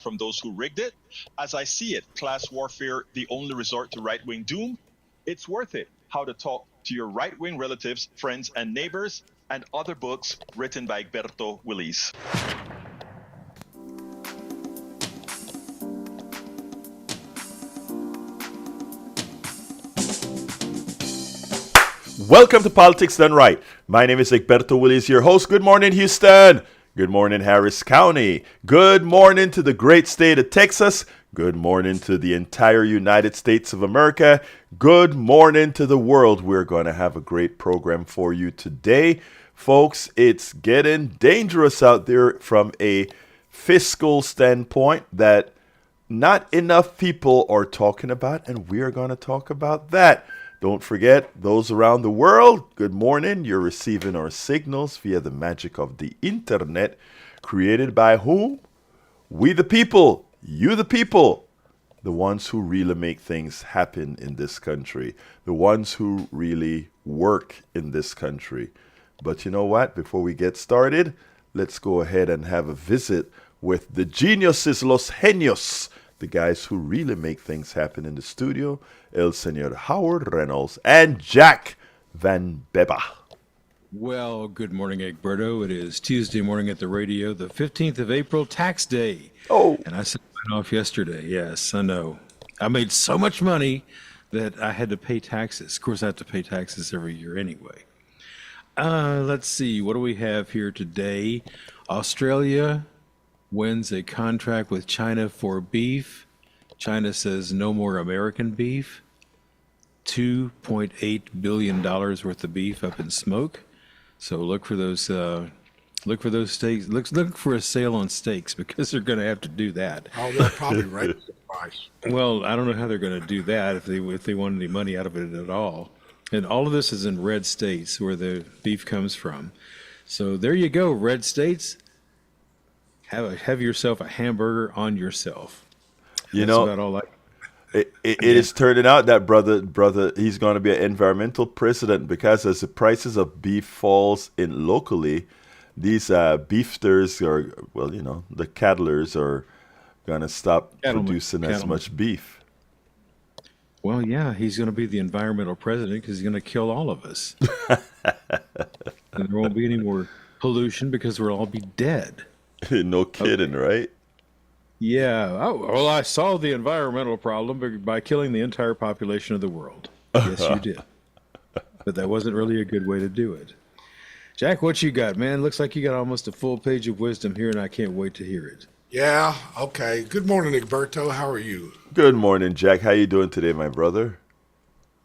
from those who rigged it. As I see it, class warfare, the only resort to right-wing doom. It's worth it. How to talk to your right-wing relatives, friends, and neighbors, and other books written by Egberto Willis. Welcome to Politics Done Right. My name is Egberto Willis, your host. Good morning, Houston. Good morning, Harris County. Good morning to the great state of Texas. Good morning to the entire United States of America. Good morning to the world. We're going to have a great program for you today. Folks, it's getting dangerous out there from a fiscal standpoint that not enough people are talking about, and we're going to talk about that. Don't forget, those around the world, good morning. You're receiving our signals via the magic of the internet, created by whom? We the people, you the people, the ones who really make things happen in this country, the ones who really work in this country. But you know what? Before we get started, let's go ahead and have a visit with the geniuses, los genios, the guys who really make things happen in the studio, El Señor Howard Reynolds and Jack Van Beba. Well, good morning, Egberto. It is Tuesday morning at the radio, the 15th of April, tax day. Oh. And I sent mine off yesterday. Yes, I know. I made so much money that I had to pay taxes. Of course, I have to pay taxes every year anyway. Let's see. What do we have here today? Australia wins a contract with China for beef. China says no more American beef. $2.8 billion worth of beef up in smoke. So look for those steaks. Look for a sale on steaks because they're going to have to do that. Oh, they'll probably raise the price. Well, I don't know how they're going to do that if they want any money out of it at all. And all of this is in red states where the beef comes from. So there you go, red states. Have yourself a hamburger on yourself. You That's know, about all it is turning out that brother, he's going to be an environmental president because as the prices of beef falls in locally, these beefsters are, well, you know, the cattlers are going to stop producing as much beef. Well, yeah, he's going to be the environmental president because he's going to kill all of us. And there won't be any more pollution because we'll all be dead. No kidding, right? Yeah. Oh, well, I solved the environmental problem by killing the entire population of the world. Yes, you did. But that wasn't really a good way to do it. Jack, what you got, man? Looks like you got almost a full page of wisdom here, and I can't wait to hear it. Yeah, okay. Good morning, Egberto. How are you? Good morning, Jack. How you doing today, my brother?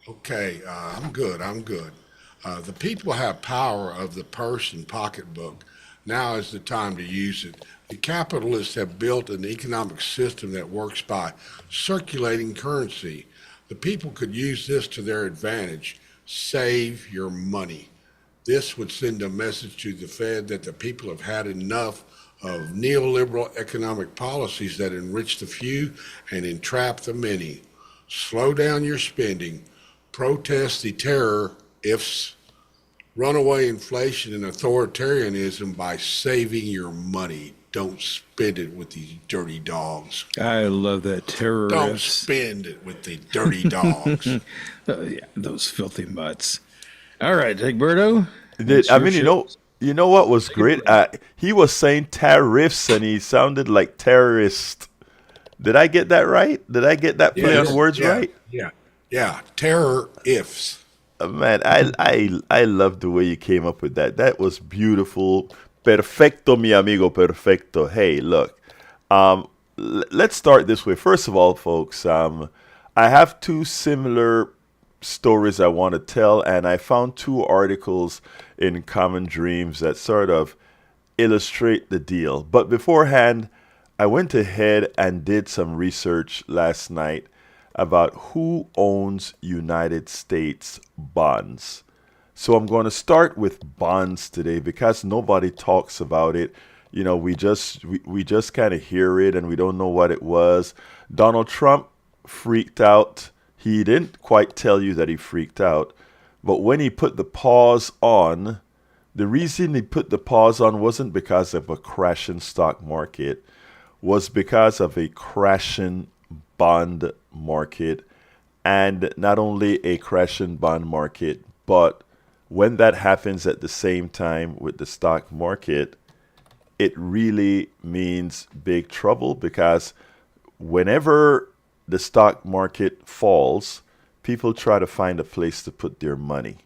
Okay, I'm good. The people have power of the purse and pocketbook. Now is the time to use it. The capitalists have built an economic system that works by circulating currency. The people could use this to their advantage. Save your money. This would send a message to the Fed that the people have had enough of neoliberal economic policies that enrich the few and entrap the many. Slow down your spending. Protest the terror ifs. Runaway inflation and authoritarianism by saving your money. Don't spend it with these dirty dogs. I love that terrorist. Don't spend it with the dirty dogs. Yeah, those filthy mutts. All right, Egberto. You know what was great? He was saying tariffs and he sounded like terrorist. Did I get that right? Did I get that play on words right? Yeah. Terror ifs. Man, I love the way you came up with that. That was beautiful. Perfecto, mi amigo, perfecto. Hey, look, let's start this way. First of all, folks, I have two similar stories I want to tell, and I found two articles in Common Dreams that sort of illustrate the deal. But beforehand, I went ahead and did some research last night about who owns United States bonds. So I'm going to start with bonds today because nobody talks about it. You know, we just kind of hear it and we don't know what it was. Donald Trump freaked out. He didn't quite tell you that he freaked out, but when he put the pause on, the reason he put the pause on wasn't because of a crashing stock market. was because of a crashing bond market. And not only a crashing bond market, but when that happens at the same time with the stock market, it really means big trouble, because whenever the stock market falls, people try to find a place to put their money.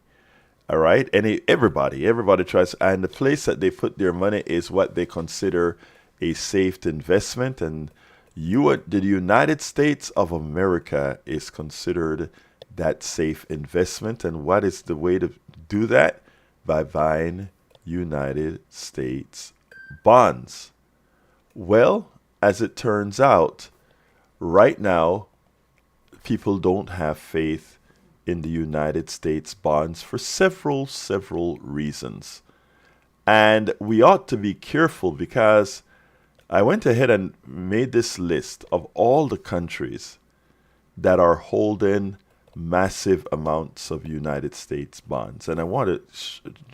All right. And everybody tries. And the place that they put their money is what they consider a safe investment. And the United States of America is considered that safe investment. And what is the way to do that? By buying United States bonds. Well, as it turns out, right now, people don't have faith in the United States bonds for several reasons. And we ought to be careful, because I went ahead and made this list of all the countries that are holding massive amounts of United States bonds. And I want to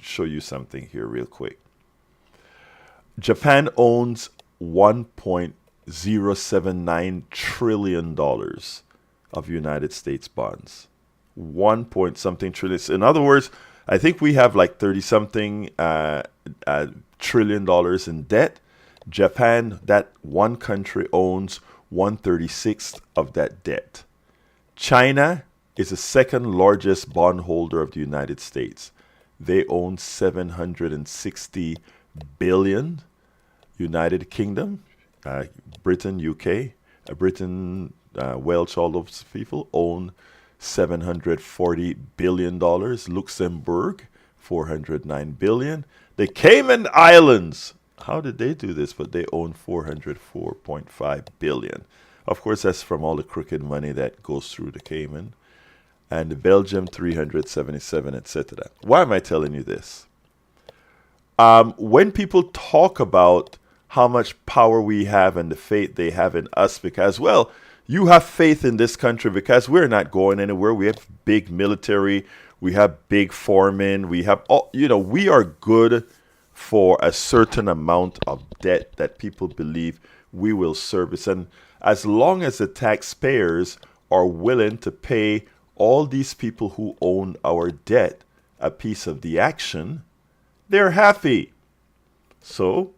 show you something here real quick. Japan owns $1.079 trillion of United States bonds. 1 point something trillion. In other words, I think we have like 30 something trillion dollars in debt. Japan, that one country, owns 1/36 of that debt. China is the second largest bondholder of the United States. They own 760 billion. United Kingdom, Britain, UK, Welsh, all those people own $740 billion. Luxembourg, $409 billion. The Cayman Islands, how did they do this? But they own $404.5 billion. Of course, that's from all the crooked money that goes through the Cayman. And Belgium, 377, etc. Why am I telling you this? When people talk about how much power we have and the faith they have in us, because, well, you have faith in this country because we're not going anywhere. We have big military. We have big foremen. We have, we are good for a certain amount of debt that people believe we will service. And as long as the taxpayers are willing to pay all these people who own our debt a piece of the action, they're happy. So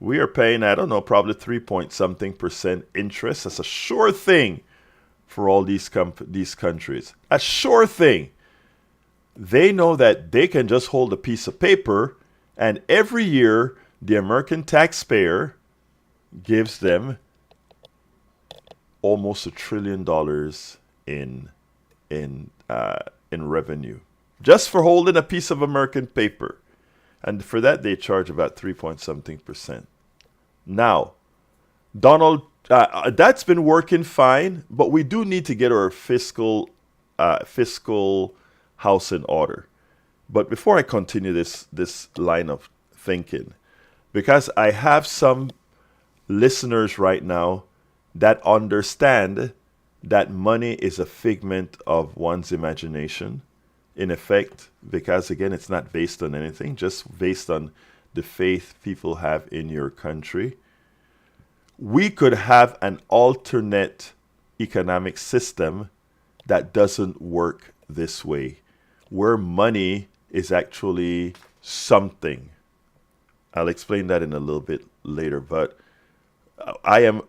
we are paying, I don't know, probably 3 point something percent interest. That's a sure thing for all these countries. A sure thing. They know that they can just hold a piece of paper, and every year the American taxpayer gives them almost $1 trillion in revenue just for holding a piece of American paper. And for that, they charge about 3 point something percent. Now, Donald, that's been working fine, but we do need to get our fiscal house in order. But before I continue this line of thinking, because I have some listeners right now that understand that money is a figment of one's imagination, in effect, because again, it's not based on anything, just based on the faith people have in your country. We could have an alternate economic system that doesn't work this way, where money is actually something. I'll explain that in a little bit later, but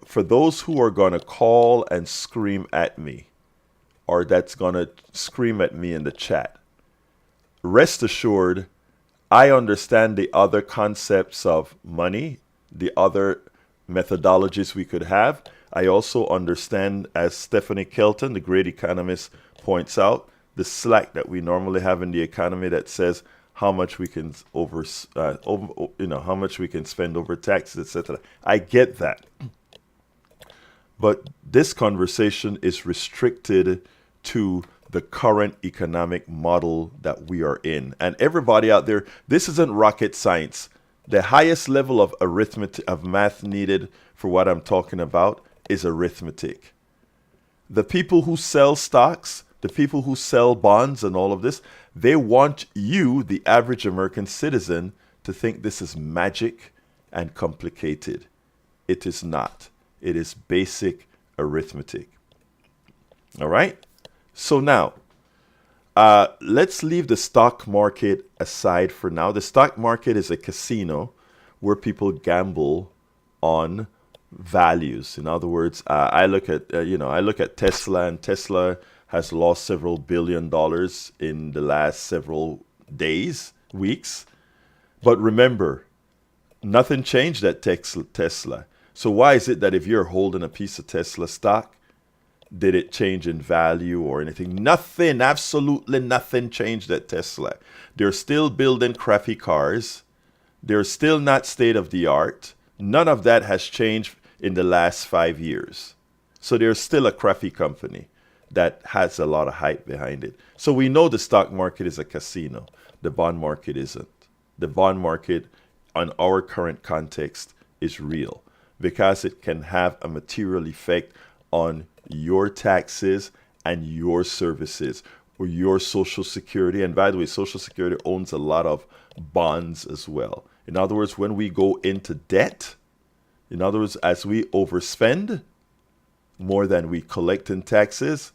for those who are going to call and scream at me, or that's going to scream at me in the chat, rest assured, I understand the other concepts of money, the other methodologies we could have. I also understand, as Stephanie Kelton, the great economist, points out, the slack that we normally have in the economy that says how much we can how much we can spend over taxes, etc. I get that. But this conversation is restricted to the current economic model that we are in. And everybody out there, this isn't rocket science. The highest level of math needed for what I'm talking about is arithmetic. The people who sell stocks, the people who sell bonds and all of this, they want you, the average American citizen, to think this is magic and complicated. It is not. It is basic arithmetic. All right? So now, let's leave the stock market aside for now. The stock market is a casino where people gamble on values. In other words, I look at I look at Tesla, and Tesla has lost several $billion in the last several days, weeks. But remember, nothing changed at Tesla. So why is it that if you're holding a piece of Tesla stock, did it change in value or anything? Nothing, absolutely nothing changed at Tesla. They're still building crappy cars. They're still not state of the art. None of that has changed in the last 5 years. So they're still a crappy company that has a lot of hype behind it. So we know the stock market is a casino. The bond market isn't. The bond market, on our current context, is real because it can have a material effect on your taxes and your services or your Social Security. And by the way, Social Security owns a lot of bonds as well. In other words, when we go into debt, in other words, as we overspend more than we collect in taxes,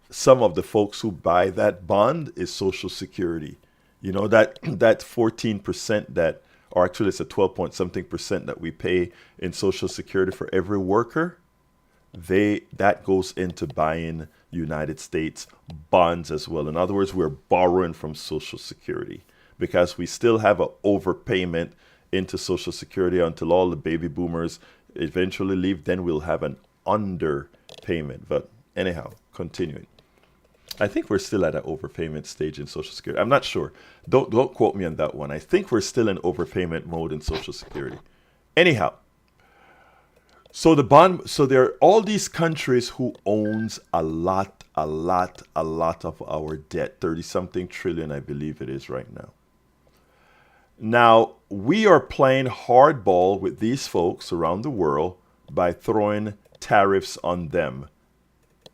some of the folks who buy that bond is Social Security. You know, that 14% that, or actually it's a 12 point something percent that we pay in Social Security for every worker, that goes into buying United States bonds as well. In other words, we're borrowing from Social Security because we still have an overpayment into Social Security until all the baby boomers eventually leave. Then we'll have an underpayment. But anyhow, continuing. I think we're still at an overpayment stage in Social Security. I'm not sure. Don't quote me on that one. I think we're still in overpayment mode in Social Security. Anyhow, so there are all these countries who owns a lot of our debt, 30-something trillion, I believe it is right now. Now, we are playing hardball with these folks around the world by throwing tariffs on them.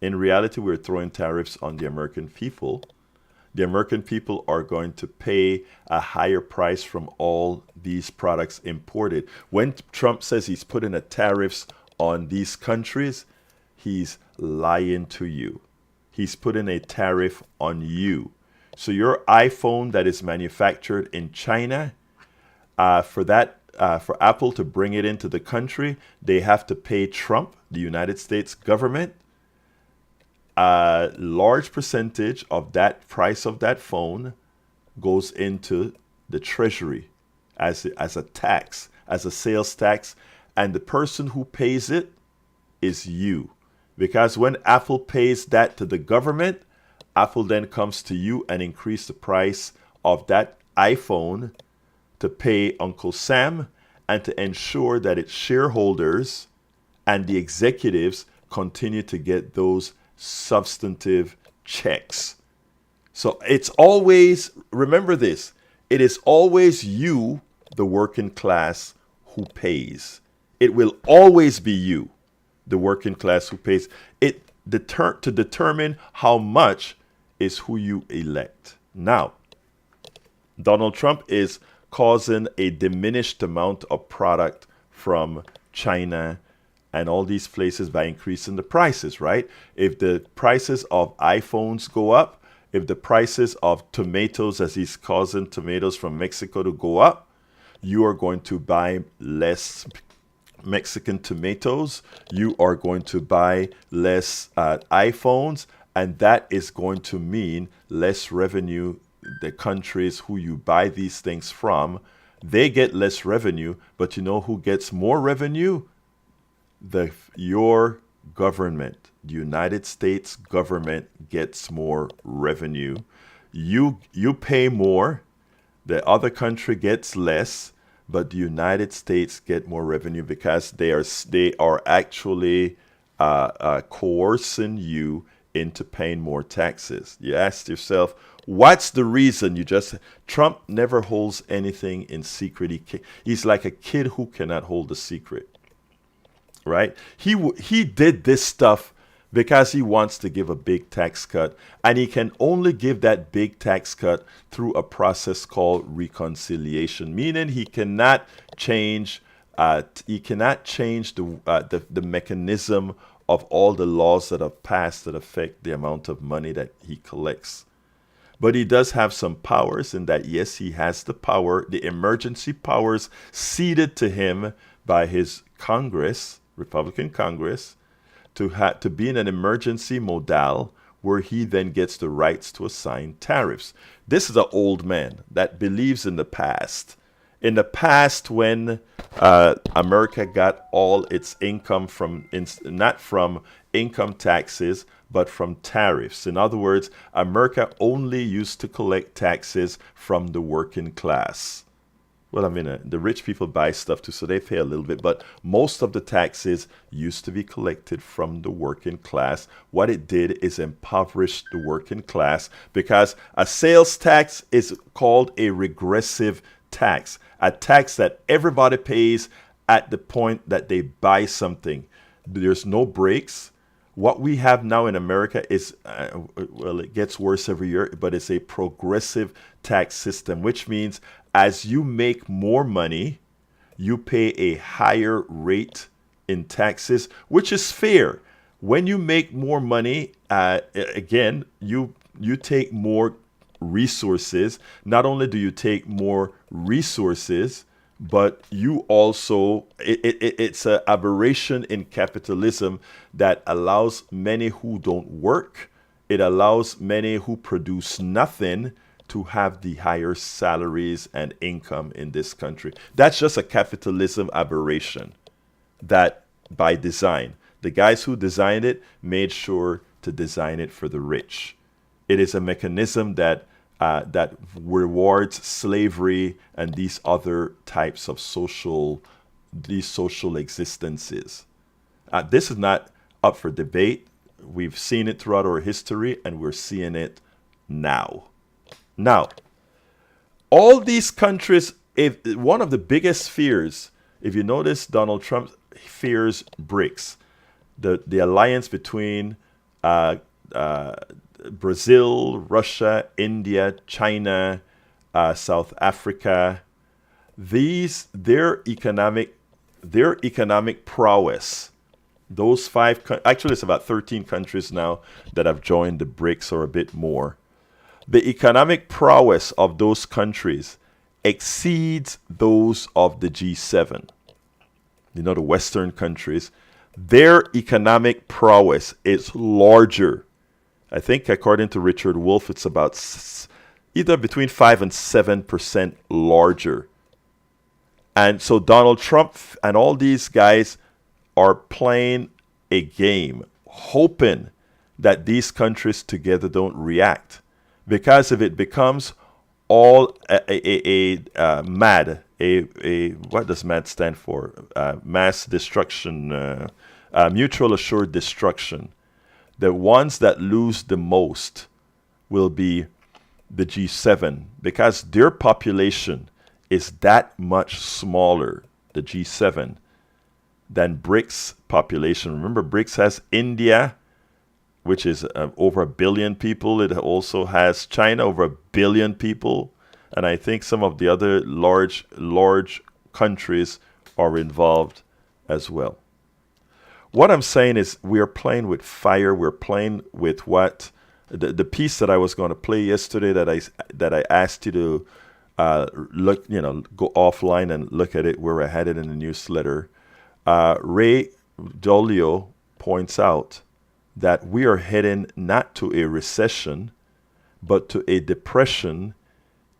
In reality, we're throwing tariffs on the American people. The American people are going to pay a higher price from all these products imported. When Trump says he's putting a tariffs on these countries, he's lying to you. He's putting a tariff on you. So your iPhone that is manufactured in China, for Apple to bring it into the country, they have to pay Trump, the United States government, a large percentage of that price of that phone goes into the treasury as a tax, as a sales tax, and the person who pays it is you. Because when Apple pays that to the government, Apple then comes to you and increase the price of that iPhone to pay Uncle Sam and to ensure that its shareholders and the executives continue to get those substantive checks. So it's always, remember this, it is always you, the working class, who pays. It will always be you, the working class, who pays. To determine how much is who you elect. Now, Donald Trump is causing a diminished amount of product from China and all these places by increasing the prices, right? If the prices of iPhones go up, if the prices of tomatoes, as he's causing tomatoes from Mexico to go up, you are going to buy less Mexican tomatoes. You are going to buy less iPhones, and that is going to mean less revenue. The countries who you buy these things from, they get less revenue, but you know who gets more revenue? Your government, the United States government, gets more revenue. You pay more, the other country gets less, but the United States get more revenue because they are actually coercing you into paying more taxes. You ask yourself, what's the reason? Trump never holds anything in secret. He's like a kid who cannot hold a secret. Right? He did this stuff because he wants to give a big tax cut, and he can only give that big tax cut through a process called reconciliation, meaning he cannot change he cannot change the mechanism of all the laws that have passed that affect the amount of money that he collects. But he does have some powers in that, yes, he has the power, the emergency powers ceded to him by his Congress, Republican Congress, to be in an emergency modal where he then gets the rights to assign tariffs. This is an old man that believes in the past. In the past, when America got all its income not from income taxes, but from tariffs. In other words, America only used to collect taxes from the working class. Well, I mean, the rich people buy stuff too, so they pay a little bit, but most of the taxes used to be collected from the working class. What it did is impoverish the working class, because a sales tax is called a regressive tax, a tax that everybody pays at the point that they buy something. There's no breaks. What we have now in America is, well, it gets worse every year, but it's a progressive tax system, which means as you make more money, you pay a higher rate in taxes, which is fair. When you make more money, again, you take more resources. Not only do you take more resources, but you also, it's an aberration in capitalism that allows many who don't work, it allows many who produce nothing to have the higher salaries and income in this country. That's just a capitalism aberration that by design. The guys who designed it made sure to design it for the rich. It is a mechanism that rewards slavery and these other types of social existences. This is not up for debate. We've seen it throughout our history, and we're seeing it now. Now, all these countries, one of the biggest fears, if you notice, Donald Trump fears BRICS, the alliance between Brazil, Russia, India, China, South Africa. Their economic prowess. Those actually it's about 13 countries now that have joined the BRICS, or a bit more. The economic prowess of those countries exceeds those of the G7. The Western countries. Their economic prowess is larger. I think according to Richard Wolff, it's about either between 5 and 7% larger. And so Donald Trump and all these guys are playing a game, hoping that these countries together don't react. Because if it becomes all MAD, what does MAD stand for? Mass destruction, mutual assured destruction. The ones that lose the most will be the G7, because their population is that much smaller, the G7, than BRICS population. Remember, BRICS has India, which is over 1 billion people. It also has China, over 1 billion people. And I think some of the other large countries are involved as well. What I'm saying is we are playing with fire. We're playing with what the piece that I was going to play yesterday that I asked you to look, go offline and look at it where I had it in the newsletter. Ray Dalio points out that we are heading not to a recession, but to a depression.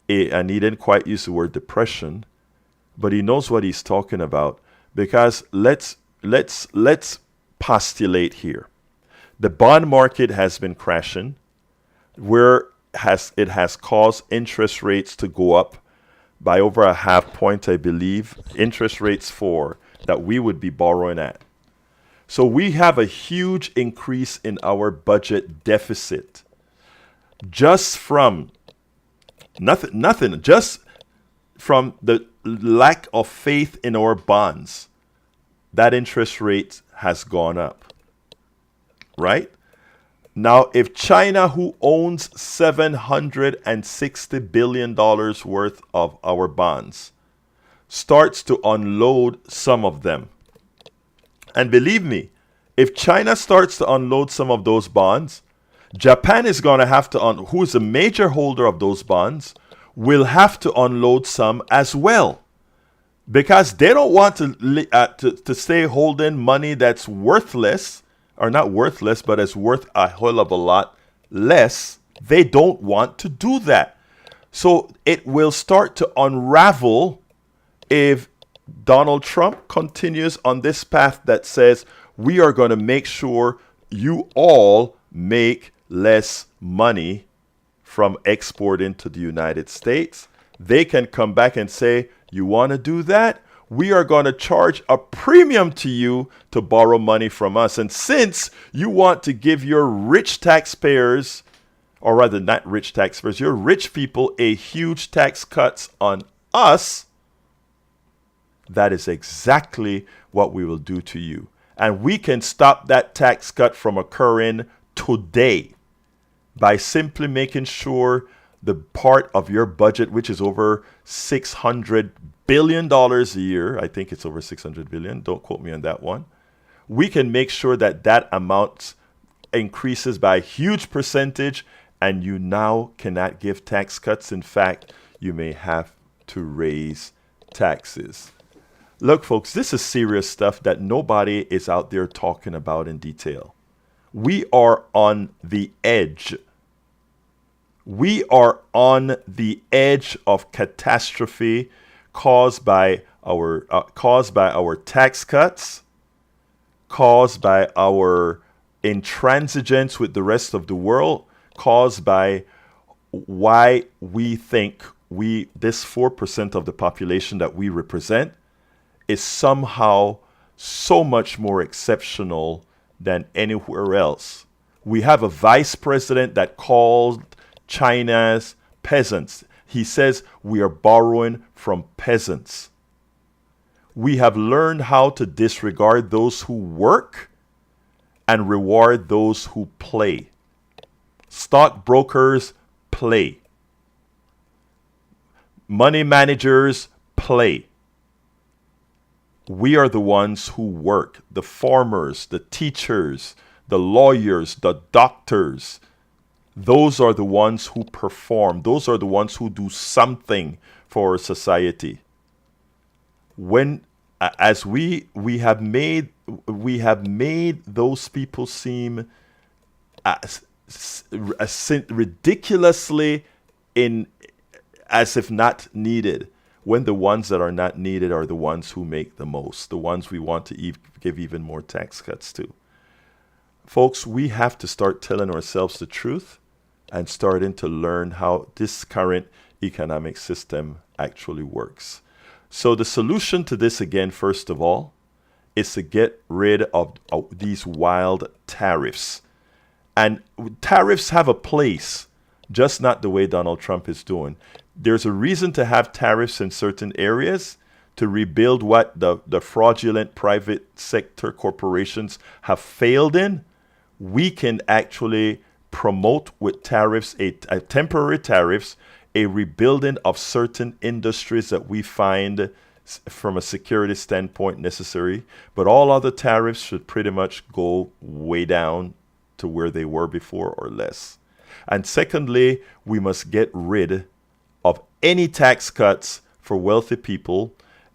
And he didn't quite use the word depression, but he knows what he's talking about, because let's postulate here. The bond market has been crashing, it has caused interest rates to go up by over a half point, I believe, interest rates that we would be borrowing at. So we have a huge increase in our budget deficit just from nothing, just from the lack of faith in our bonds. That interest rate has gone up, right? Now, if China, who owns $760 billion worth of our bonds, starts to unload some of them. And believe me, if China starts to unload some of those bonds, Japan is going to have to, who is a major holder of those bonds, will have to unload some as well. Because they don't want to stay holding money that's worthless, or not worthless, but is worth a whole of a lot less. They don't want to do that. So it will start to unravel if Donald Trump continues on this path that says we are going to make sure you all make less money from exporting to the United States. They can come back and say, you want to do that? We are going to charge a premium to you to borrow money from us. And since you want to give your rich taxpayers, or rather not rich taxpayers, your rich people a huge tax cuts on us, that is exactly what we will do to you. And we can stop that tax cut from occurring today by simply making sure the part of your budget, which is over $600 billion a year, I think it's over $600 billion, don't quote me on that one, we can make sure that that amount increases by a huge percentage, and you now cannot give tax cuts. In fact, you may have to raise taxes. Look, folks, this is serious stuff that nobody is out there talking about in detail. We are on the edge. We are on the edge of catastrophe caused by our tax cuts, caused by our intransigence with the rest of the world, caused by why we think this 4% of the population that we represent is somehow so much more exceptional than anywhere else. We have a vice president that called China's peasants. He says we are borrowing from peasants. We have learned how to disregard those who work and reward those who play. Stockbrokers play. Money managers play. We are the ones who work. The farmers, the teachers, the lawyers, the doctors. Those are the ones who perform. Those are the ones who do something for society. When, as we have made those people seem ridiculously as if not needed, when the ones that are not needed are the ones who make the most, the ones we want to give even more tax cuts to. Folks, we have to start telling ourselves the truth and starting to learn how this current economic system actually works. So the solution to this, again, first of all, is to get rid of these wild tariffs. And tariffs have a place, just not the way Donald Trump is doing. There's a reason to have tariffs in certain areas to rebuild what the fraudulent private sector corporations have failed in. We can actually promote with tariffs, a temporary tariffs, a rebuilding of certain industries that we find from a security standpoint necessary. But all other tariffs should pretty much go way down to where they were before or less. And secondly, we must get rid of any tax cuts for wealthy people.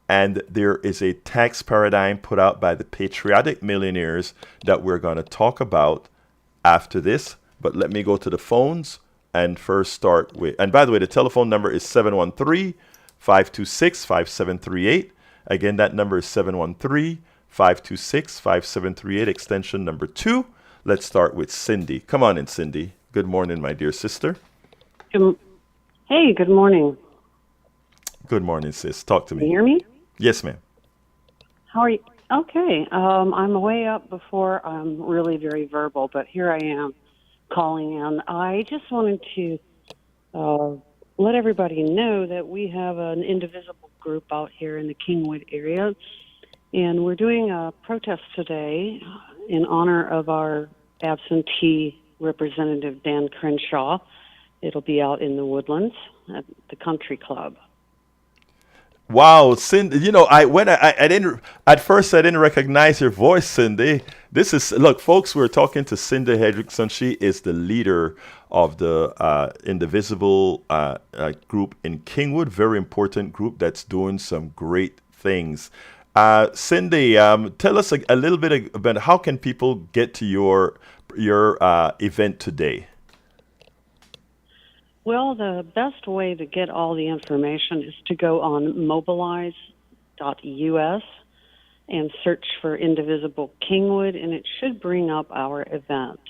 And there is a tax paradigm put out by the Patriotic Millionaires that we're going to talk about after this. But let me go to the phones and first start with, and by the way, the telephone number is 713-526-5738. Again, that number is 713-526-5738, extension number 2. Let's start with Cindy. Come on in, Cindy. Good morning, my dear sister. Hey, good morning. Good morning, sis. Talk to me. Can you hear me? Yes, ma'am. How are you? Okay. I'm way up before I'm really very verbal, but here I am calling in. I just wanted to let everybody know that we have an indivisible group out here in the Kingwood area, and we're doing a protest today in honor of our absentee representative, Dan Crenshaw. It'll be out in the Woodlands at the country club. Wow, Cindy, I didn't at first I didn't recognize your voice, Cindy. This is look, folks, we're talking to Cindy Hendrickson. She is the leader of the Indivisible group in Kingwood, very important group that's doing some great things. Cindy, tell us a little bit about how can people get to your event today. Well, the best way to get all the information is to go on mobilize.us and search for Indivisible Kingwood, and it should bring up our event.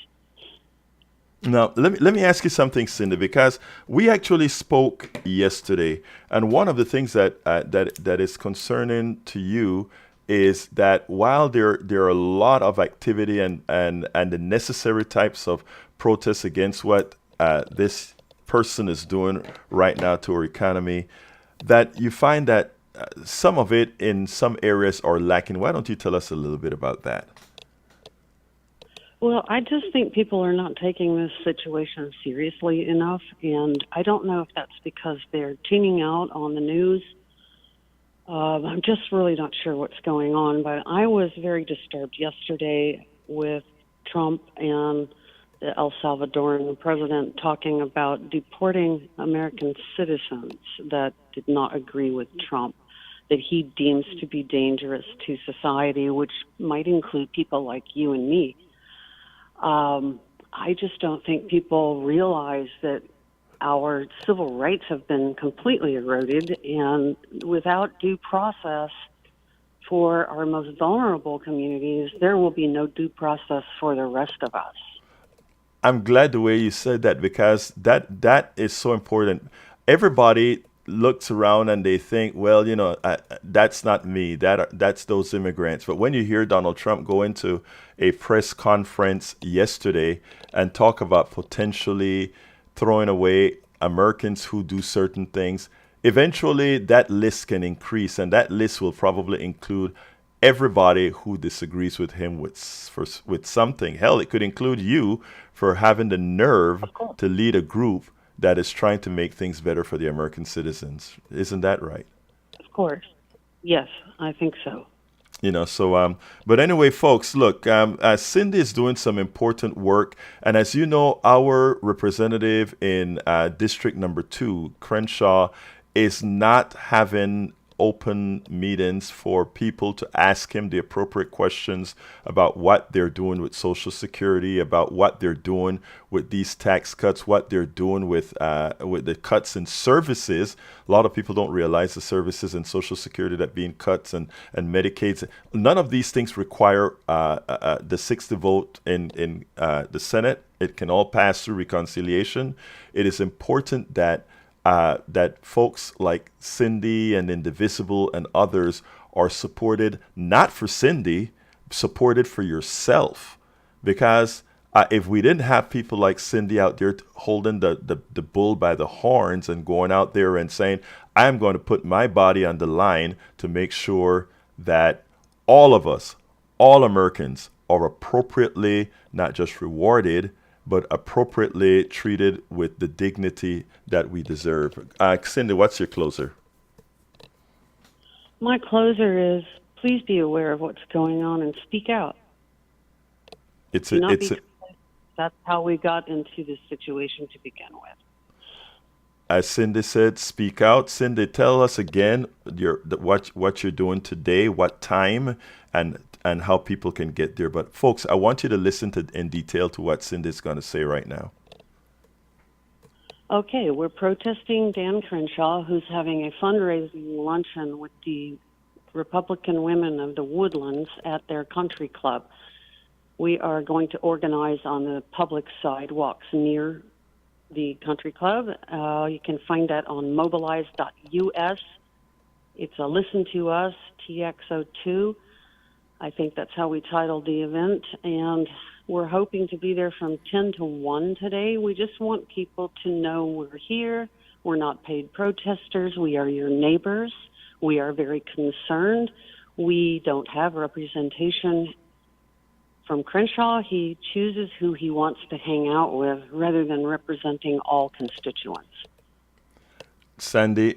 Now, let me ask you something, Cindy, because we actually spoke yesterday, and one of the things that is concerning to you is that while there are a lot of activity and the necessary types of protests against what this person is doing right now to our economy, that you find that some of it in some areas are lacking. Why don't you tell us a little bit about that? Well, I just think people are not taking this situation seriously enough, and I don't know if that's because they're tuning out on the news. I'm just really not sure what's going on, but I was very disturbed yesterday with Trump and the El Salvadoran president talking about deporting American citizens that did not agree with Trump, that he deems to be dangerous to society, which might include people like you and me. I just don't think people realize that our civil rights have been completely eroded, and without due process for our most vulnerable communities, there will be no due process for the rest of us. I'm glad the way you said that, because that is so important. Everybody looks around and they think, well, that's not me. That's those immigrants. But when you hear Donald Trump go into a press conference yesterday and talk about potentially throwing away Americans who do certain things, eventually that list can increase, and that list will probably include everybody who disagrees with him with something. Hell, it could include you for having the nerve to lead a group that is trying to make things better for the American citizens. Isn't that right? Of course. Yes, I think so. But anyway, folks, look, Cindy is doing some important work. And as you know, our representative in District Number 2, Crenshaw, is not having open meetings for people to ask him the appropriate questions about what they're doing with Social Security, about what they're doing with these tax cuts, what they're doing with the cuts in services. A lot of people don't realize the services in Social Security that being cuts and Medicaid. None of these things require the 60 vote in the Senate. It can all pass through reconciliation. It is important that folks like Cindy and Indivisible and others are supported, not for Cindy, supported for yourself. Because if we didn't have people like Cindy out there holding the bull by the horns and going out there and saying, I'm going to put my body on the line to make sure that all of us, all Americans, are appropriately not just rewarded, but appropriately treated with the dignity that we deserve. Cindy, what's your closer? My closer is, please be aware of what's going on and speak out. That's how we got into this situation to begin with. As Cindy said, speak out. Cindy, tell us again what you're doing today, what time, and how people can get there. But folks, I want you to listen in detail to what Cindy's going to say right now. Okay, we're protesting Dan Crenshaw, who's having a fundraising luncheon with the Republican women of the Woodlands at their country club. We are going to organize on the public sidewalks near the country club. You can find that on mobilize.us. It's a Listen to Us, TXO2. I think that's how we titled the event, and we're hoping to be there from 10 to 1 today. We just want people to know we're here. We're not paid protesters. We are your neighbors. We are very concerned. We don't have representation from Crenshaw. He chooses who he wants to hang out with rather than representing all constituents. Cindy,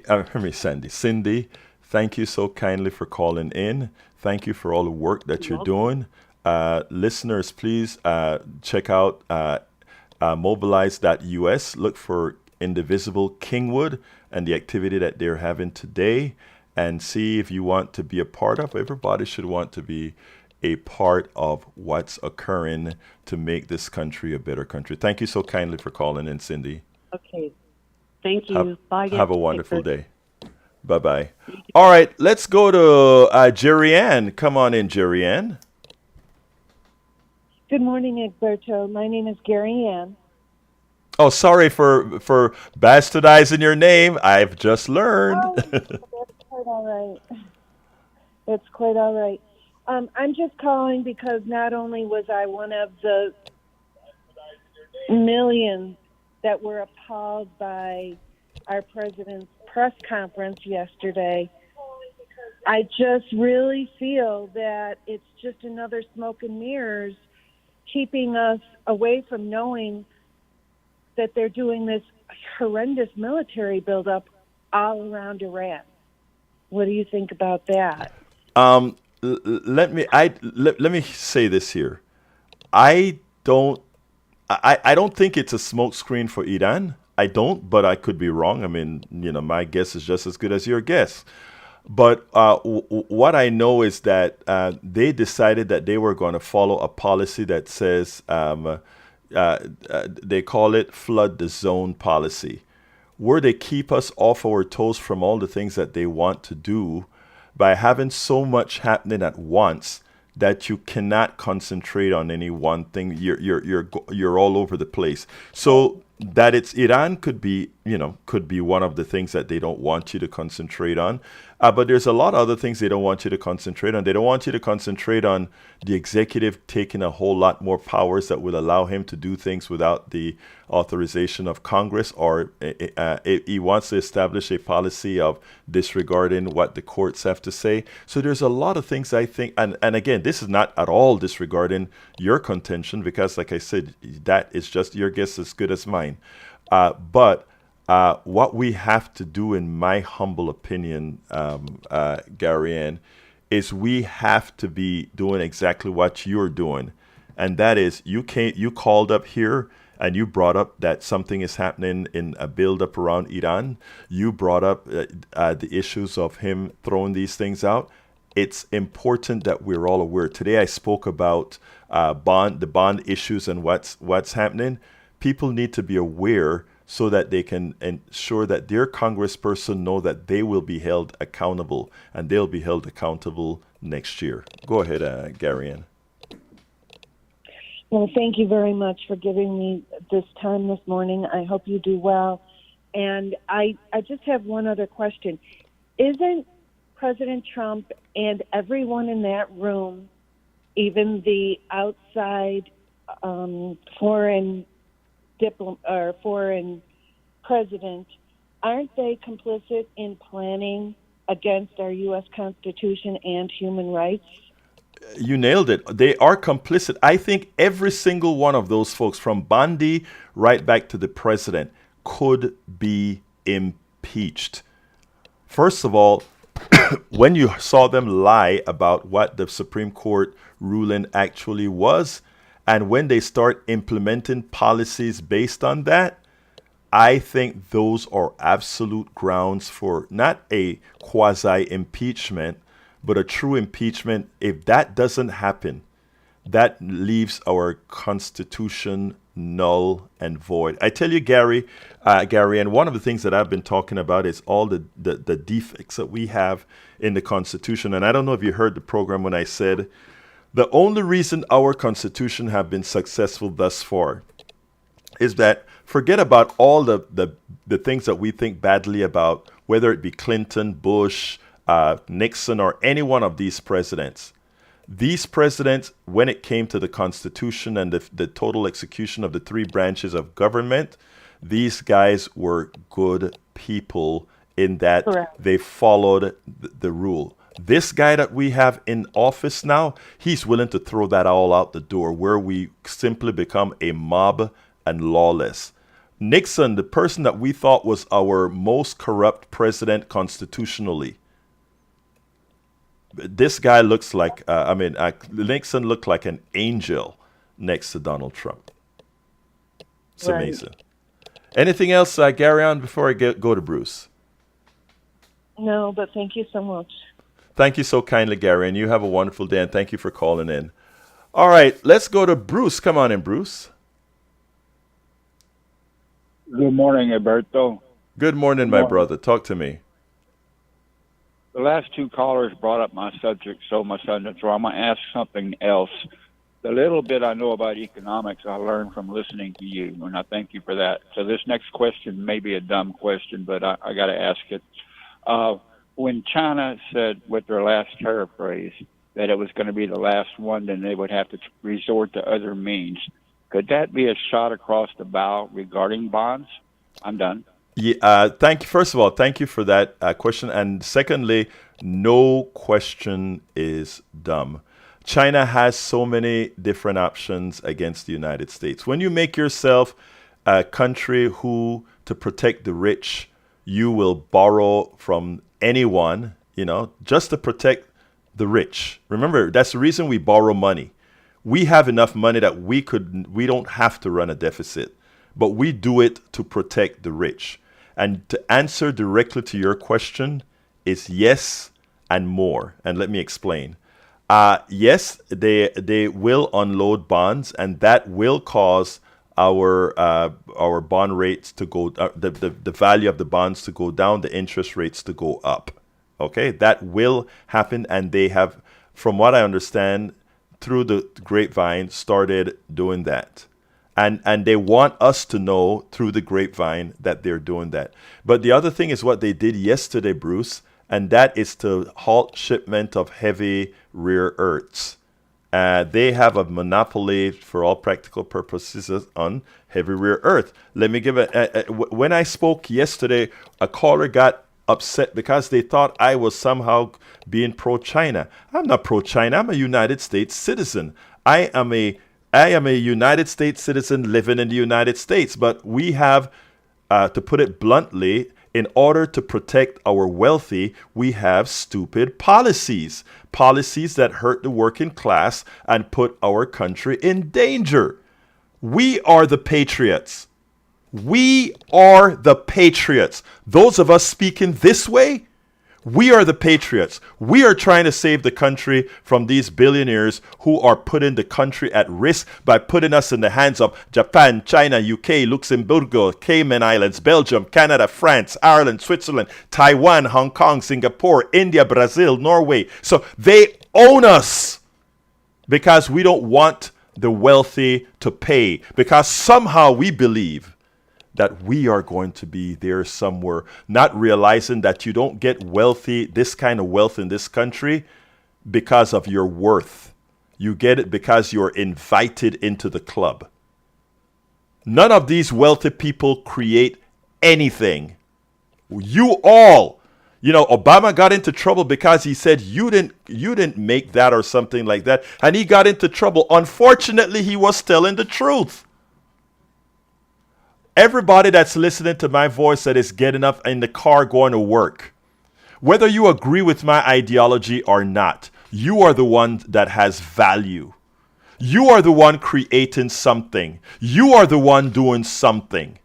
Thank you so kindly for calling in. Thank you for all the work that you're You're welcome. doing. Listeners, please check out mobilize.us. Look for Indivisible Kingwood and the activity that they're having today, and see if you want to be a part of. Everybody should want to be a part of what's occurring to make this country a better country. Thank you so kindly for calling in, Cindy. Okay. Thank Have, you. Bye, have guys. a Take wonderful care. day. Bye bye. All right, let's go to Jerry Ann. Come on in, Jerry Ann. Good morning, Egberto. My name is Gary Ann. Oh, sorry for bastardizing your name. I've just learned. Oh, that's quite all right. It's quite all right. I'm just calling because not only was I one of the millions that were appalled by our president's press conference yesterday, I just really feel that it's just another smoke and mirrors keeping us away from knowing that they're doing this horrendous military buildup all around Iran. What do you think about that? Let me say this here. I don't I don't think it's a smokescreen for Iran. I don't, but I could be wrong. I mean, my guess is just as good as your guess. But what I know is that they decided that they were going to follow a policy that says they call it flood the zone policy, where they keep us off our toes from all the things that they want to do by having so much happening at once that you cannot concentrate on any one thing. You're all over the place. So that it's Iran could be one of the things that they don't want you to concentrate on. But there's a lot of other things they don't want you to concentrate on. They don't want you to concentrate on the executive taking a whole lot more powers that will allow him to do things without the authorization of Congress, or he wants to establish a policy of disregarding what the courts have to say. So there's a lot of things I think, and again, this is not at all disregarding your contention, because like I said, that is just your guess as good as mine. But what we have to do, in my humble opinion, Gary Ann, is we have to be doing exactly what you're doing. And that is, you called up here and you brought up that something is happening in a buildup around Iran. You brought up the issues of him throwing these things out. It's important that we're all aware. Today I spoke about the bond issues and what's happening. People need to be aware so that they can ensure that their congressperson know that they will be held accountable, and they'll be held accountable next year. Go ahead, Gary Ann. Well, thank you very much for giving me this time this morning. I hope you do well. And I just have one other question. Isn't President Trump and everyone in that room, even the outside foreign president, aren't they complicit in planning against our U.S. Constitution and human rights? You nailed it. They are complicit. I think every single one of those folks, from Bondi right back to the president, could be impeached. First of all, when you saw them lie about what the Supreme Court ruling actually was, and when they start implementing policies based on that, I think those are absolute grounds for not a quasi-impeachment, but a true impeachment. If that doesn't happen, that leaves our Constitution null and void. I tell you, Gary, and one of the things that I've been talking about is all the defects that we have in the Constitution. And I don't know if you heard the program when I said the only reason our Constitution have been successful thus far is that, forget about all the things that we think badly about, whether it be Clinton, Bush, Nixon, or any one of these presidents. These presidents, when it came to the Constitution and the total execution of the three branches of government, these guys were good people in that Correct. they followed the rule. This guy that we have in office now, he's willing to throw that all out the door, where we simply become a mob and lawless. Nixon, the person that we thought was our most corrupt president constitutionally, This guy looks like, Nixon looked like an angel next to Donald Trump. It's Right. amazing. Anything else, Gary, on before I go to Bruce? No, but thank you so much. Thank you so kindly, Gary, and you have a wonderful day, and thank you for calling in. All right, let's go to Bruce. Come on in, Bruce. Good morning, Alberto. Good morning, my brother. Talk to me. The last two callers brought up my subject so much, so I'm going to ask something else. The little bit I know about economics, I learned from listening to you, and I thank you for that. So this next question may be a dumb question, but I got to ask it. When China said with their last tariff raise that it was going to be the last one, then they would have to resort to other means. Could that be a shot across the bow regarding bonds? I'm done. Yeah, thank you. First of all, thank you for that question. And secondly, no question is dumb. China has so many different options against the United States. When you make yourself a country who, to protect the rich, you will borrow from anyone, just to protect the rich. Remember, that's the reason we borrow money. We have enough money that we don't have to run a deficit, but we do it to protect the rich. And to answer directly to your question is yes and more. And let me explain. Yes, they will unload bonds, and that will cause our bond rates to go, the value of the bonds to go down, the interest rates to go up. Okay, that will happen, and they have, from what I understand, through the grapevine, started doing that. And they want us to know through the grapevine that they're doing that. But the other thing is what they did yesterday, Bruce, and that is to halt shipment of heavy rare earths. They have a monopoly for all practical purposes on heavy rare earth. Let me give when I spoke yesterday, a caller got upset because they thought I was somehow being pro-China. I'm not pro-China. I'm a United States citizen. I am a United States citizen living in the United States, but we have, to put it bluntly, in order to protect our wealthy, we have stupid policies that hurt the working class and put our country in danger. We are the patriots. We are the patriots. Those of us speaking this way, we are the patriots. We are trying to save the country from these billionaires who are putting the country at risk by putting us in the hands of Japan, China, UK, Luxembourg, Cayman Islands, Belgium, Canada, France, Ireland, Switzerland, Taiwan, Hong Kong, Singapore, India, Brazil, Norway. So they own us because we don't want the wealthy to pay, because somehow we believe that we are going to be there somewhere, not realizing that you don't get this kind of wealth in this country because of your worth. You get it because you're invited into the club. None of these wealthy people create anything. Obama got into trouble because he said you didn't make that or something like that, and he got into trouble. Unfortunately, he was telling the truth. Everybody that's listening to my voice that is getting up in the car going to work, whether you agree with my ideology or not, you are the one that has value. You are the one creating something. You are the one doing something.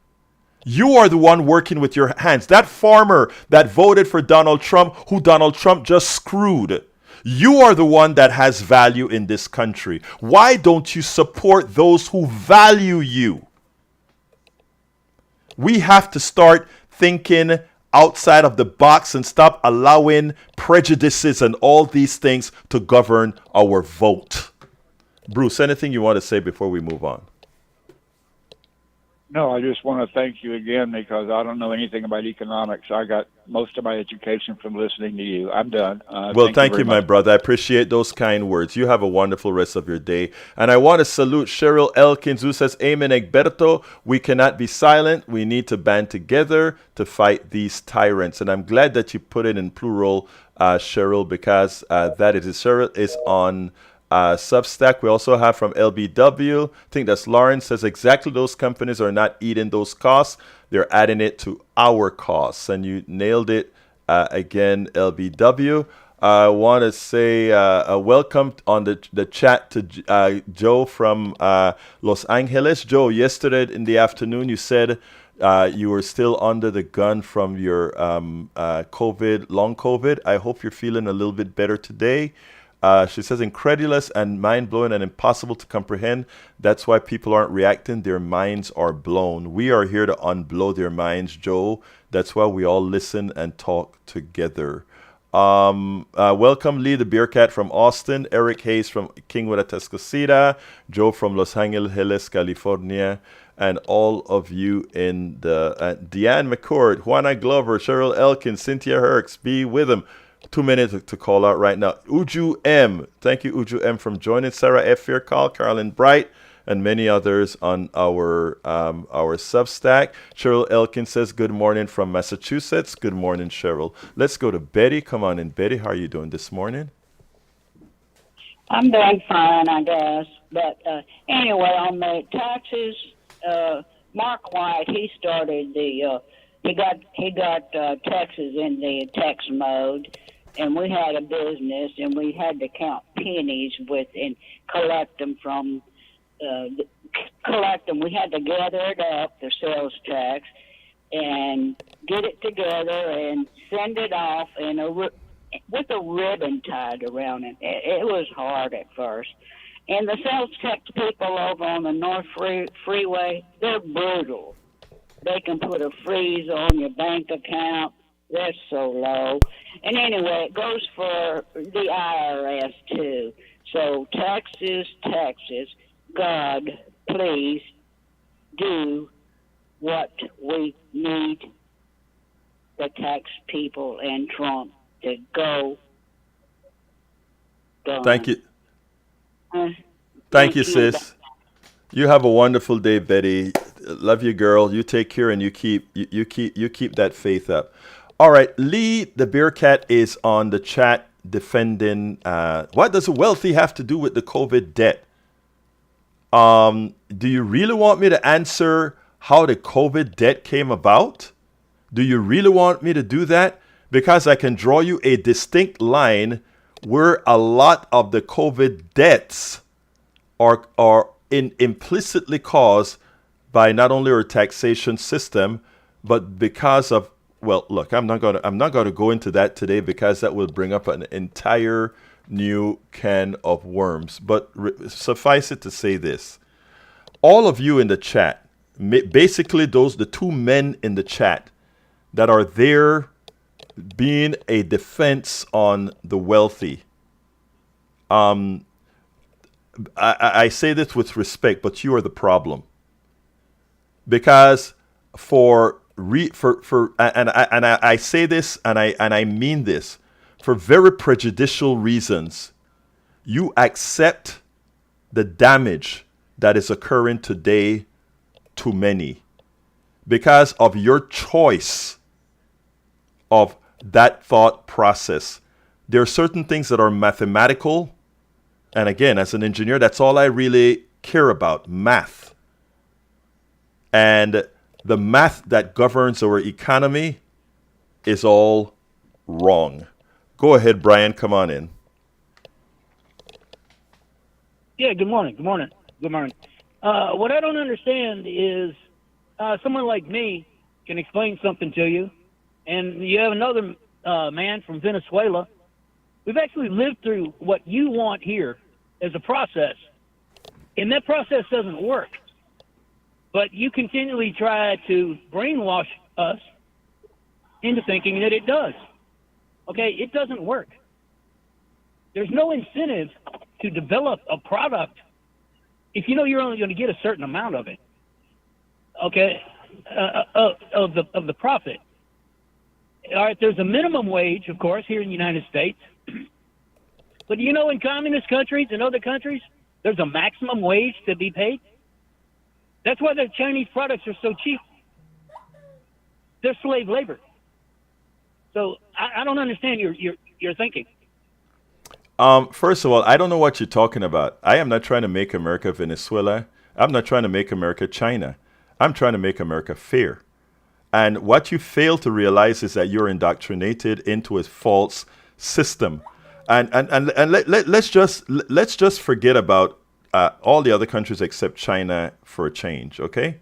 You are the one working with your hands. That farmer that voted for Donald Trump, who Donald Trump just screwed, you are the one that has value in this country. Why don't you support those who value you? We have to start thinking outside of the box and stop allowing prejudices and all these things to govern our vote. Bruce, anything you want to say before we move on? No, I just want to thank you again because I don't know anything about economics. I got most of my education from listening to you. I'm done. Well, thank you, my brother. I appreciate those kind words. You have a wonderful rest of your day. And I want to salute Cheryl Elkins, who says, Amen, Egberto. We cannot be silent. We need to band together to fight these tyrants. And I'm glad that you put it in plural, Cheryl, because Cheryl is on Substack. We also have from LBW, I think that's Lawrence, says exactly those companies are not eating those costs. They're adding it to our costs. And you nailed it again, LBW. I want to say a welcome on the chat to Joe from Los Angeles. Joe, yesterday in the afternoon, you said you were still under the gun from your COVID, long COVID. I hope you're feeling a little bit better today. She says, incredulous and mind-blowing and impossible to comprehend. That's why people aren't reacting. Their minds are blown. We are here to unblow their minds, Joe. That's why we all listen and talk together. Welcome, Lee the Beer Cat from Austin, Eric Hayes from Kingwood, Atascocita, Joe from Los Angeles, California, and all of you in the Deanne McCord, Juana Glover, Cheryl Elkin, Cynthia Herx, be with them. 2 minutes to call out right now. Uju M. Thank you, Uju M, from joining. Sarah F. Faircall, Carolyn Bright, and many others on our Substack. Cheryl Elkin says, good morning from Massachusetts. Good morning, Cheryl. Let's go to Betty. Come on in, Betty. How are you doing this morning? I'm doing fine, I guess. But anyway, on the taxes, Mark White, he started the he got taxes in the tax mode, and we had a business, and we had to count pennies with and collect them from. Collect them. We had to gather it up, the sales tax, and get it together and send it off with a ribbon tied around it. It was hard at first. And the sales tax people over on the North Freeway, they're brutal. They can put a freeze on your bank account. They're so low. And anyway, it goes for the IRS too. So taxes. God, please do what we need the tax people and Trump to go done. Thank you. Thank you, sis. You have a wonderful day, Betty. Love you, girl. You take care and you keep that faith up. All right, Lee the Beer Cat is on the chat defending what does a wealthy have to do with the COVID debt? Do you really want me to answer how the COVID debt came about? Do you really want me to do that? Because I can draw you a distinct line where a lot of the COVID debts are implicitly caused by not only our taxation system, but because of, well, look, I'm not going to go into that today because that will bring up an entire new can of worms. But suffice it to say this. All of you in the chat, basically the two men in the chat that are there being a defense on the wealthy. I say this with respect, but you are the problem. Because I say this and I mean this for very prejudicial reasons. You accept the damage that is occurring today to many because of your choice of that thought process. There are certain things that are mathematical. And again, as an engineer, that's all I really care about, math. And the math that governs our economy is all wrong. Go ahead, Brian. Come on in. Yeah, good morning. What I don't understand is someone like me can explain something to you, and you have another man from Venezuela. We've actually lived through what you want here as a process, and that process doesn't work. But you continually try to brainwash us into thinking that it does. Okay, it doesn't work. There's no incentive to develop a product if you know you're only going to get a certain amount of it. Okay, of the profit. All right, there's a minimum wage, of course, here in the United States. But you know, in communist countries and other countries, there's a maximum wage to be paid. That's why the Chinese products are so cheap. They're slave labor. So I don't understand your thinking. First of all, I don't know what you're talking about. I am not trying to make America Venezuela. I'm not trying to make America China. I'm trying to make America fair. And what you fail to realize is that you're indoctrinated into a false system. Let's just forget about all the other countries except China for a change, okay?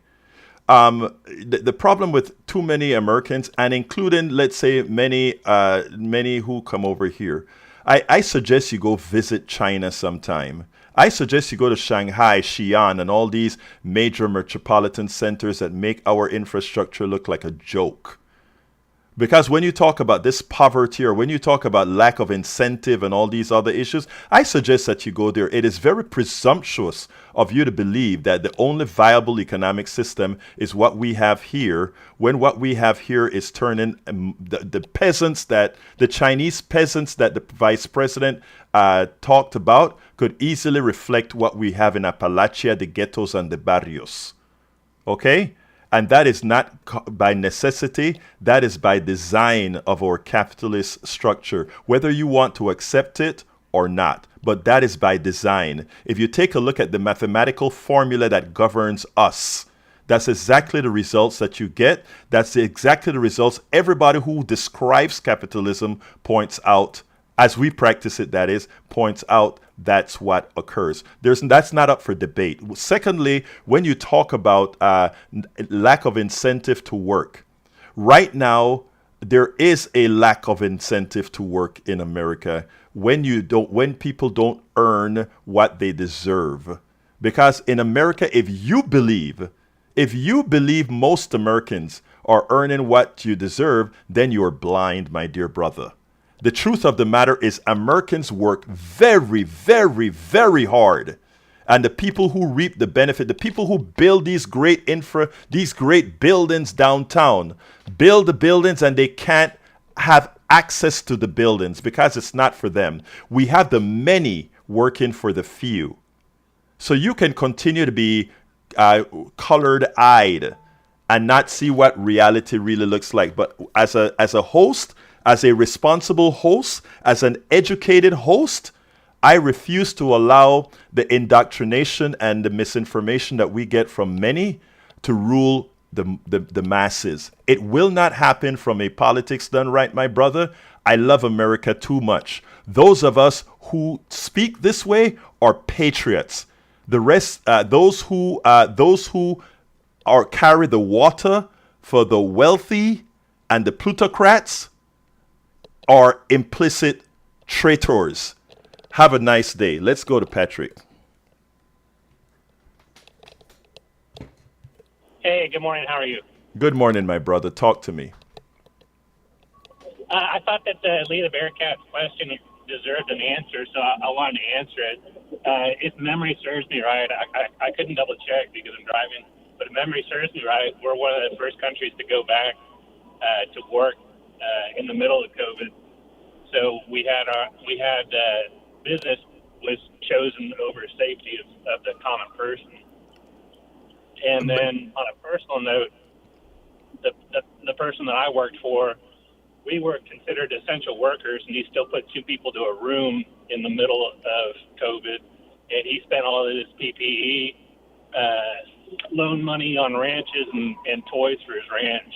The problem with too many Americans, and including, let's say, many who come over here, I suggest you go visit China sometime. I suggest you go to Shanghai, Xi'an, and all these major metropolitan centers that make our infrastructure look like a joke. Because when you talk about this poverty or when you talk about lack of incentive and all these other issues, I suggest that you go there. It is very presumptuous of you to believe that the only viable economic system is what we have here, when what we have here is turning the peasants that the Chinese peasants that the vice president talked about could easily reflect what we have in Appalachia, the ghettos and the barrios. Okay? And that is not by necessity, that is by design of our capitalist structure, whether you want to accept it or not. But that is by design. If you take a look at the mathematical formula that governs us, that's exactly the results that you get. That's exactly the results everybody who describes capitalism points out, as we practice it, that is, points out that's what occurs. That's not up for debate. Secondly, when you talk about lack of incentive to work, right now there is a lack of incentive to work in America when people don't earn what they deserve. Because in America, if you believe most Americans are earning what you deserve, then you're blind, my dear brother. The truth of the matter is Americans work very, very, very hard. And the people who reap the benefit, the people who build these great buildings downtown, build the buildings and they can't have access to the buildings because it's not for them. We have the many working for the few. So you can continue to be colored-eyed and not see what reality really looks like. But as a host, as a responsible host, as an educated host, I refuse to allow the indoctrination and the misinformation that we get from many to rule the masses. It will not happen from a politics done right, my brother. I love America too much. Those of us who speak this way are patriots. The rest, those who carry the water for the wealthy and the plutocrats, are implicit traitors. Have a nice day. Let's go to Patrick. Hey, good morning. How are you? Good morning, my brother. Talk to me. I thought that the Lee the Bearcat question deserved an answer, so I wanted to answer it. If memory serves me right, I couldn't double check because I'm driving, but if memory serves me right, we're one of the first countries to go back to work in the middle of COVID. So we had business was chosen over safety of the common person. And then on a personal note, the person that I worked for, we were considered essential workers, and he still put two people to a room in the middle of COVID, and he spent all of his PPE, loan money on ranches and toys for his ranch.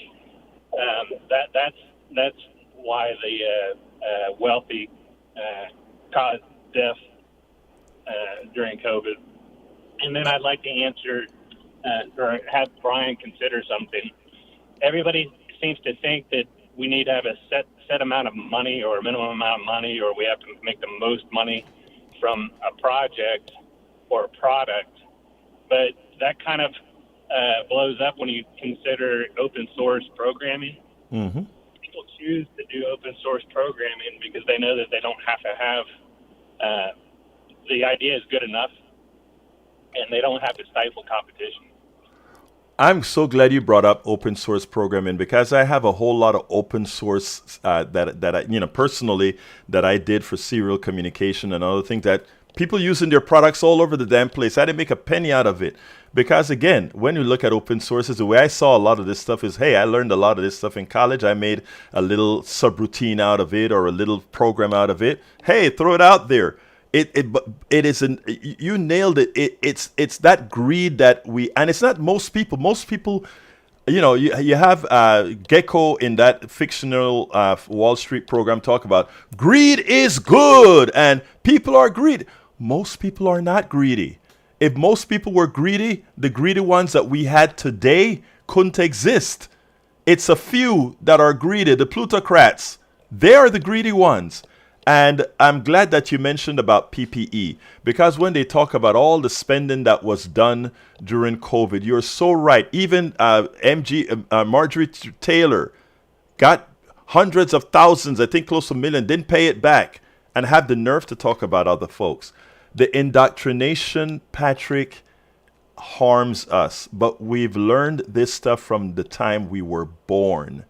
That's why the wealthy caused death during COVID. And then I'd like to answer or have Brian consider something. Everybody seems to think that we need to have a set amount of money or a minimum amount of money, or we have to make the most money from a project or a product. But that kind of blows up when you consider open source programming. Mm-hmm. People choose to do open source programming because they know that they don't have to have the idea is good enough, and they don't have to stifle competition. I'm so glad you brought up open source programming, because I have a whole lot of open source that I, personally, that I did for serial communication and other things that people using their products all over the damn place. I didn't make a penny out of it. Because again, when you look at open sources, the way I saw a lot of this stuff is, hey, I learned a lot of this stuff in college. I made a little subroutine out of it or a little program out of it. Hey, throw it out there. It isn't, you nailed it. It's that greed that and it's not most people. Most people you have Gecko in that fictional Wall Street program talk about greed is good and people are greedy. Most people are not greedy. If most people were greedy, the greedy ones that we had today couldn't exist. It's a few that are greedy, the plutocrats. They are the greedy ones. And I'm glad that you mentioned about PPE because when they talk about all the spending that was done during COVID, you're so right. Even Marjorie Taylor got hundreds of thousands, I think close to a million, didn't pay it back and have the nerve to talk about other folks. The indoctrination, Patrick, harms us, but we've learned this stuff from the time we were born.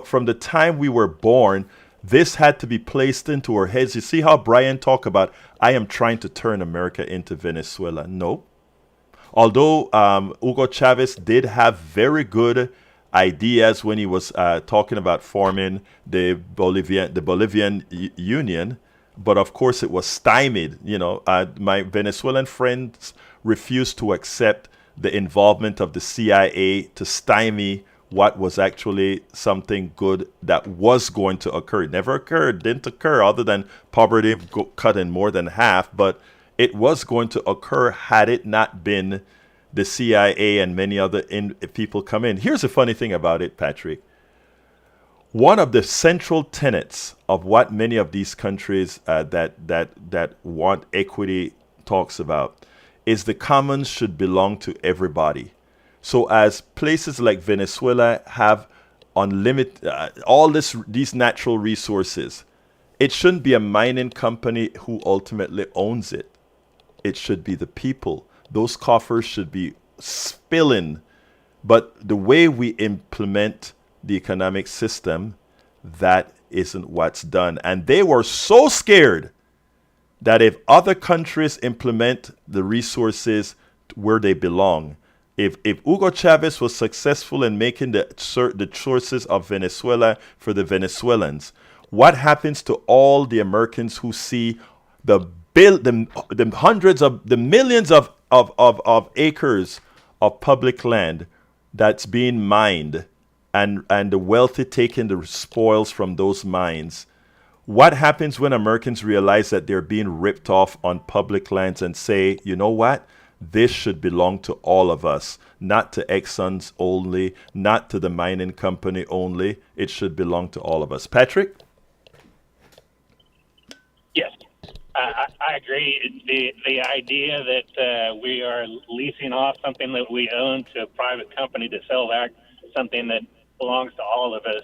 From the time we were born, this had to be placed into our heads. You see how Brian talked about, I am trying to turn America into Venezuela. No. Although Hugo Chavez did have very good ideas when he was talking about forming the Bolivian Union, but of course it was stymied. My Venezuelan friends refused to accept the involvement of the CIA to stymie what was actually something good that was going to occur. It never occurred, didn't occur, other than poverty cut in more than half, but it was going to occur had it not been the CIA and many other people come in. Here's the funny thing about it, Patrick. One of the central tenets of what many of these countries that want equity talks about is the commons should belong to everybody. So as places like Venezuela have unlimited these natural resources, it shouldn't be a mining company who ultimately owns it. It should be the people. Those coffers should be spilling. But the way we implement the economic system, that isn't what's done. And they were so scared that if other countries implement the resources where they belong, if Hugo Chavez was successful in making the sources of Venezuela for the Venezuelans, what happens to all the Americans who see the hundreds of the millions of acres of public land that's being mined and the wealthy taking the spoils from those mines? What happens when Americans realize that they're being ripped off on public lands and say, you know what? This should belong to all of us, not to Exxon's only, not to the mining company only. It should belong to all of us. Patrick? Yes, I agree. The idea that we are leasing off something that we own to a private company to sell back something that belongs to all of us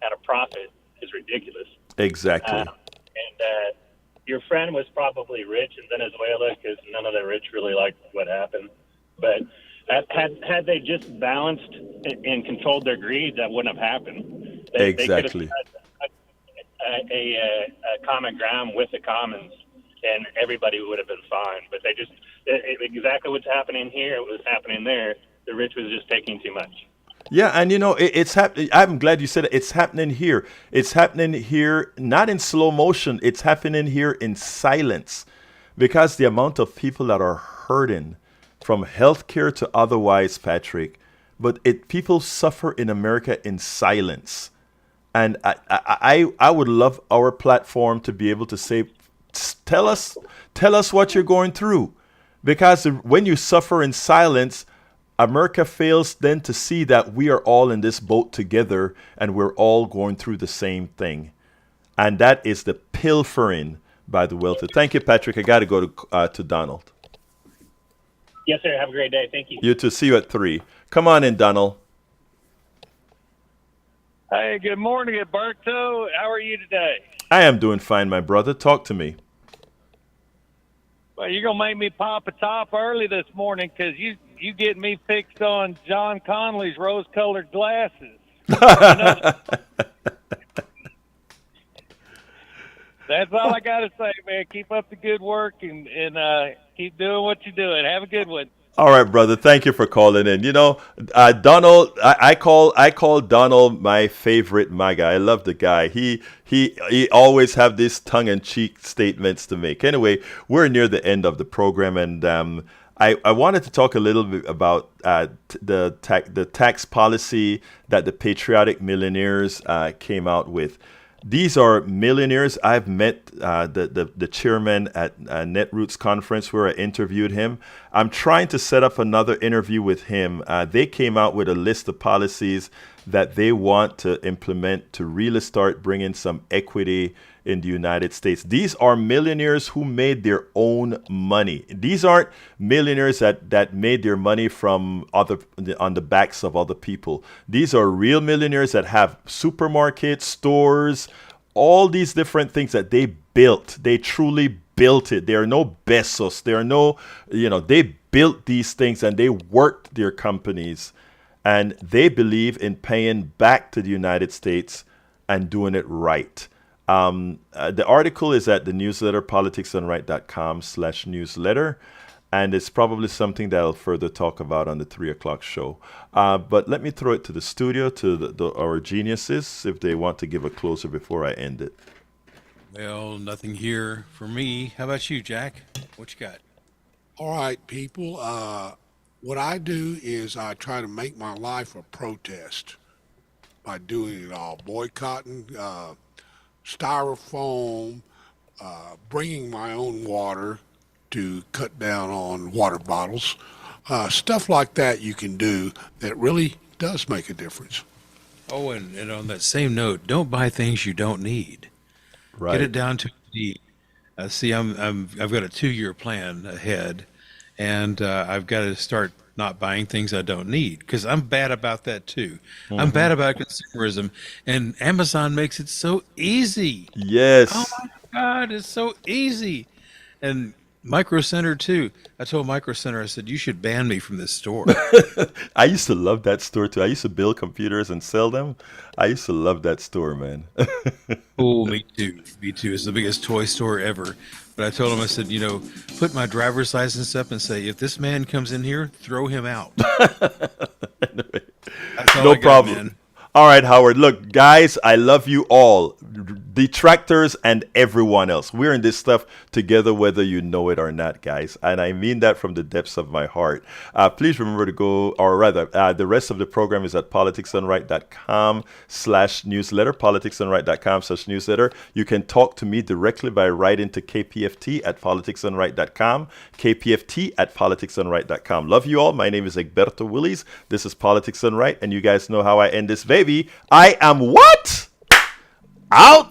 at a profit is ridiculous. Exactly. Your friend was probably rich in Venezuela because none of the rich really liked what happened. But had they just balanced and controlled their greed, that wouldn't have happened. Exactly. They could have had a common ground with the commons, and everybody would have been fine. But they just exactly what's happening here, it was happening there. The rich was just taking too much. Yeah, and it's happening. I'm glad you said it. It's happening here. It's happening here, not in slow motion. It's happening here in silence, because the amount of people that are hurting from healthcare to otherwise, Patrick, but people suffer in America in silence. And I would love our platform to be able to say, tell us what you're going through, because when you suffer in silence, America fails then to see that we are all in this boat together and we're all going through the same thing. And that is the pilfering by the wealthy. Thank you, Patrick. I got to go to Donald. Yes, sir. Have a great day. Thank you. You too. See you at 3. Come on in, Donald. Hey, good morning, Alberto. How are you today? I am doing fine, my brother. Talk to me. Well, you're going to make me pop a top early this morning because you get me fixed on John Conley's rose-colored glasses. That's all I got to say, man. Keep up the good work and keep doing what you're doing. Have a good one. All right, brother. Thank you for calling in. Donald, I call Donald my favorite MAGA. I love the guy. He always have these tongue-in-cheek statements to make. Anyway, we're near the end of the program, and I wanted to talk a little bit about the tax policy that the Patriotic Millionaires came out with. These are millionaires. I've met the chairman at Netroots conference where I interviewed him. I'm trying to set up another interview with him. They came out with a list of policies that they want to implement to really start bringing some equity in the United States. These are millionaires who made their own money. These aren't millionaires that made their money from on the backs of other people. These are real millionaires that have supermarkets, stores, all these different things that they built. They truly built it. They are no Bezos. They are no, they built these things and they worked their companies, and they believe in paying back to the United States and doing it right. The article is at the newsletter, politicsdoneright.com/newsletter, and it's probably something that I'll further talk about on the 3 o'clock show. But let me throw it to the studio, to our geniuses, if they want to give a closer before I end it. Well, nothing here for me. How about you, Jack? What you got? All right, people. What I do is I try to make my life a protest by doing it all, boycotting styrofoam, bringing my own water to cut down on water bottles, stuff like that you can do that really does make a difference. Oh, and on that same note, don't buy things you don't need. Right. Get it down to a need. See, I've got a 2-year plan ahead, and I've got to start not buying things I don't need, because I'm bad about that too. I'm bad about consumerism, and Amazon makes it so easy. Yes. Oh my God, it's so easy. And Micro Center too. I told Micro Center, I said, you should ban me from this store. I used to love that store too. I used to build computers and sell them. I used to love that store, man. Oh, me too. Me too. It's the biggest toy store ever. But I told him, I said, put my driver's license up and say, if this man comes in here, throw him out. That's all No I got, problem. man. All right, Howard. Look, guys, I love you all, detractors and everyone else. We're in this stuff together, whether you know it or not, guys. And I mean that from the depths of my heart. Please remember to go, or rather, the rest of the program is at politicsdoneright.com/newsletter, politicsdoneright.com/newsletter. You can talk to me directly by writing to kpft@politicsdoneright.com, kpft@politicsdoneright.com. Love you all. My name is Egberto Willies. This is Politics Done Right, and you guys know how I end this baby. I am what? Out.